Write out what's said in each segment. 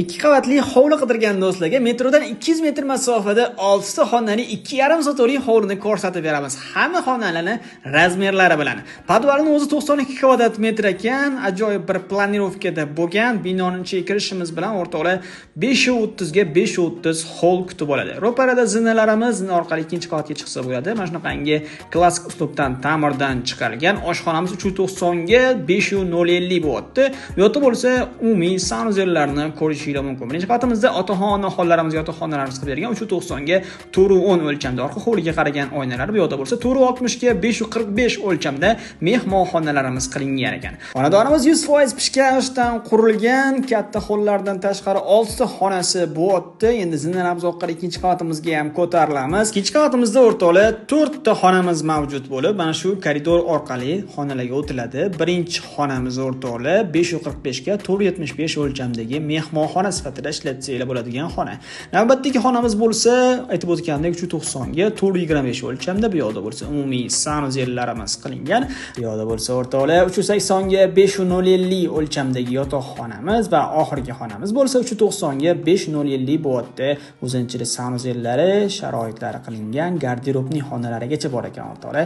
2 qavatli hovli qidirgan do'stlarga metrodan 200 metr masofada 6 ta xonali 2,5 soatlik hovlini ko'rsatib beramiz. Hamma xonalarni razmerlari bilan. Podvalning o'zi 92 kvadrat metr ekan, ajoyib bir planirovkada bo'lgan. Binoning ichiga kirishimiz bilan o'rtoqlar 530 ga 530 hol kutib oladi. Ro'parada zinalarimiz zina orqali ikkinchi qavatga chiqsa bo'ladi. Mana shunaqangi klassik uslubdan ta'mirdan chiqarilgan. Oshxonamiz 390 ga 550 bo'lyapti. Bu yerda bo'lsa umumiy sanuzerlarni ko'rish mumkin. Birinchi qavatimizda otaxona hollarimiz, yotoqxonalarimiz qilib bergan 390 ga 410 o'lchamda orqa hovliga qaragan oynalar, bu yoqda bo'lsa 460 ga 545 o'lchamda mehmonxonalarimiz qilingan ekan. Xonadonimiz 100% pishkashdan qurilgan, katta hollardan tashqari 6 ta xonasi bo'lyapti. Endi zinalamiz orqali ikkinchi qavatimizga ham ko'tarilamiz. Ikkinchi qavatimizda o'rtoqlar 4 ta xonamiz mavjud bo'lib, mana shu koridor orqali xonalarga o'tiladi. Birinchi xonamiz o'rtoqlar 545 ga 475 o'lchamdagi mehmonxona sifatida ishlatsanglar bo'ladigan xona. Navbatdagi xonamiz bo'lsa, aytib o'tgandek 390 ga 425 o'lchamda, bu yoqda bo'lsa umumiy sanuzerlarimiz qilingan. Bu yoqda bo'lsa o'rtoqlar 380 ga 550 o'lchamdagi yotoqxonamiz va oxirgi xonamiz bo'lsa 390 ga 550 bo'lyapti. O'zinchili sanuzerlari, sharoitlari qilingan garderobning xonalarigacha bor ekan o'rtoqlar.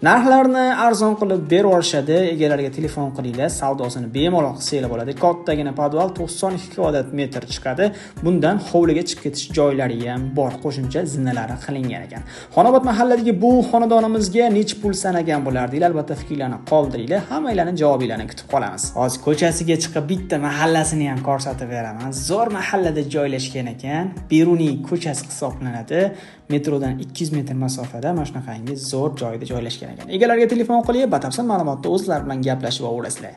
Narxlarni arzon qilib berib olishadi. Egalariga telefon qilinglar, savdosini bemalol qilsanglar bo'ladi. Kattagina podval 92 kvadrat metr chiqadi. Bundan hovliga chiqib ketish joylari ham bor. Qo'shimcha zinalari qilingan ekan. Xonobod mahalladagi bu xonadonimizga necha pul sanagan bo'lardinglar? Albatta fikrlarni qoldiringlar. Hammanglarning javoblarini kutib qolamiz. Hozir ko'chasiga chiqib bitta mahallasini ham ko'rsatib beraman. Zo'r mahallada joylashgan ekan. Beruniy ko'chasi hisoblanadi. Metrodan 200 metr masofada mana shunaqangi zo'r joyda joylashgan ekan. Egalariga telefon qilib, batafsil ma'lumotni o'zlari bilan gaplashib olasizlar.